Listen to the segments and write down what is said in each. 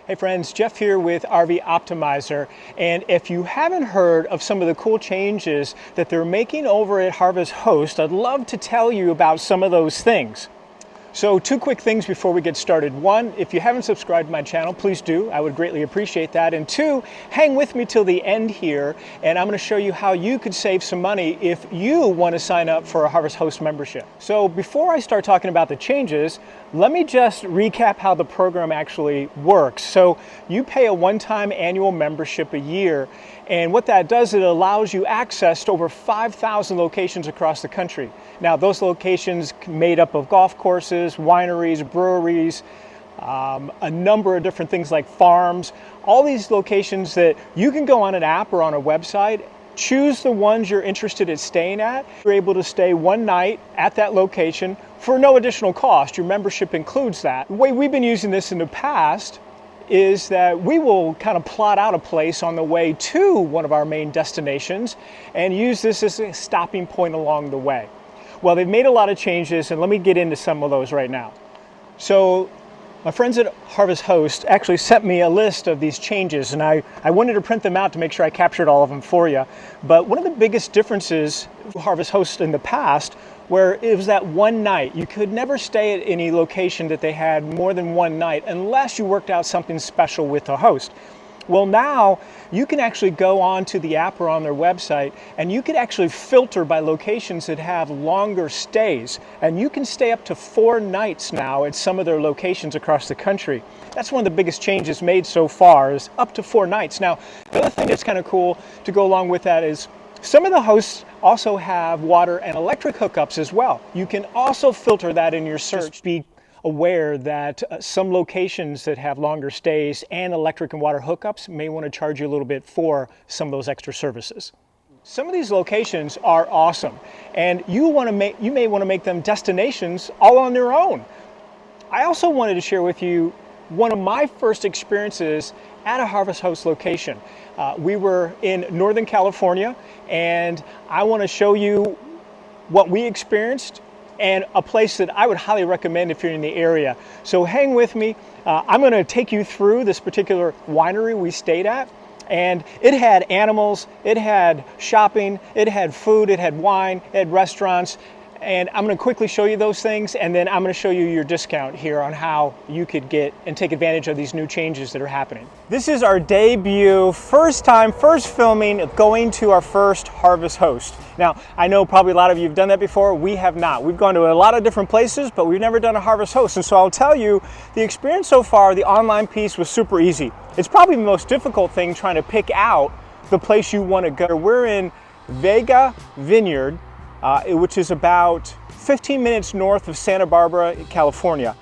Hey friends, Jeff here with RV Optimizer, and if you haven't heard of some of the cool changes that they're making over at Harvest Host, I'd love to tell you about some of those things. So two quick things before we get started. One, if you haven't subscribed to my channel, please do. I would greatly appreciate that. And two, hang with me till the end here, and I'm going to show you how you could save some money if you want to sign up for a Harvest Host membership. So before I start talking about the changes, let me just recap how the program actually works. So you pay a one-time annual membership a year, and what that does, it allows you access to over 5,000 locations across the country. Now, those locations made up of golf courses, wineries, breweries, a number of different things like farms, all these locations that you can go on an app or on a website, choose the ones you're interested in staying at. You're able to stay one night at that location for no additional cost. Your membership includes that. The way we've been using this in the past is that we will kind of plot out a place on the way to one of our main destinations and use this as a stopping point along the way. Well, they've made a lot of changes, and let me get into some of those right now. So my friends at Harvest Host actually sent me a list of these changes, and I wanted to print them out to make sure I captured all of them for you. But one of the biggest differences for Harvest Host in the past, where it was that one night. You could never stay at any location that they had more than one night unless you worked out something special with the host. Well, now you can actually go on to the app or on their website, and you can actually filter by locations that have longer stays. And you can stay up to 4 nights now at some of their locations across the country. That's one of the biggest changes made so far, is up to 4 nights. Now, the other thing that's kind of cool to go along with that is some of the hosts also have water and electric hookups as well. You can also filter that in your search. Just be aware that some locations that have longer stays and electric and water hookups may want to charge you a little bit for some of those extra services. Some of these locations are awesome, and you may want to make them destinations all on their own. I also wanted to share with you one of my first experiences at a Harvest Host location. We were in Northern California, and I want to show you what we experienced and a place that I would highly recommend if you're in the area. So hang with me. I'm going to take you through this particular winery we stayed at. And it had animals, it had shopping, it had food, it had wine, it had restaurants. And I'm going to quickly show you those things, and then I'm going to show you your discount here on how you could get and take advantage of these new changes that are happening. This is our debut, first filming of going to our first Harvest Host. Now, I know probably a lot of you have done that before. We have not. We've gone to a lot of different places, but we've never done a Harvest Host. And so I'll tell you, the experience so far, the online piece was super easy. It's probably the most difficult thing trying to pick out the place you want to go. We're in Vineyard, which is about 15 minutes north of Santa Barbara, California.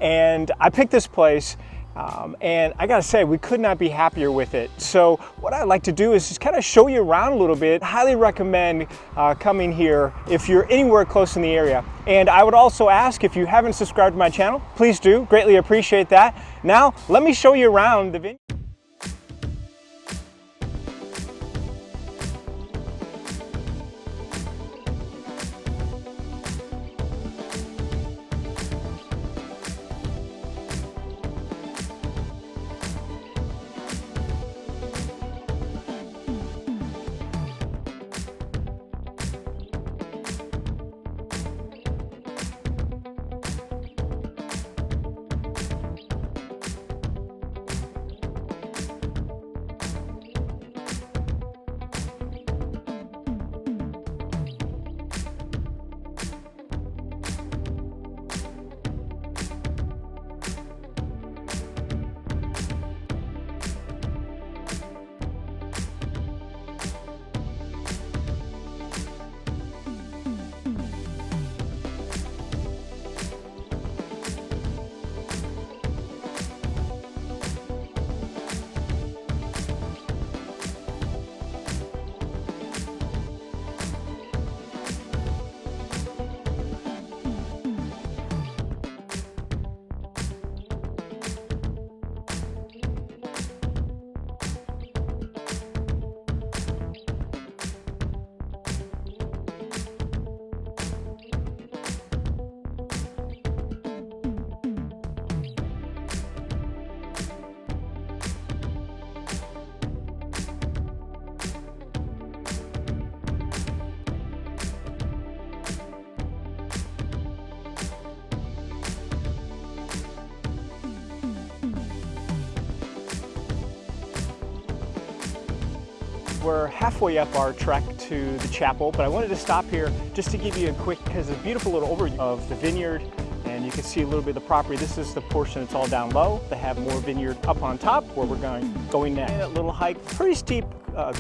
And I picked this place, and I gotta say, we could not be happier with it. So what I'd like to do is just kind of show you around a little bit. Highly recommend coming here if you're anywhere close in the area. And I would also ask, if you haven't subscribed to my channel, please do, greatly appreciate that. Now, let me show you around the vineyard. We're halfway up our trek to the chapel, but I wanted to stop here just to give you a quick, because it's a beautiful little overview of the vineyard, and you can see a little bit of the property. This is the portion that's all down low. They have more vineyard up on top where we're going next. That little hike, pretty steep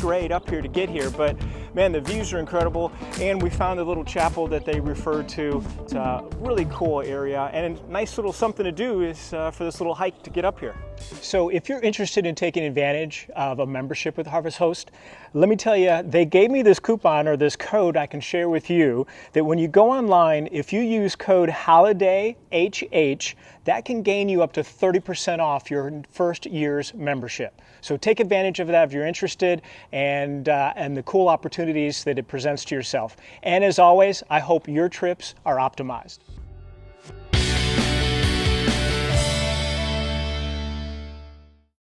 grade up here to get here, but man, the views are incredible. And we found a little chapel that they referred to. It's a really cool area and a nice little something to do is for this little hike to get up here. So if you're interested in taking advantage of a membership with Harvest Host, let me tell you, they gave me this coupon or this code I can share with you that when you go online, if you use code HOLIDAYHH, that can gain you up to 30% off your first year's membership. So take advantage of that if you're interested and the cool opportunities that it presents to yourself. And as always, I hope your trips are optimized.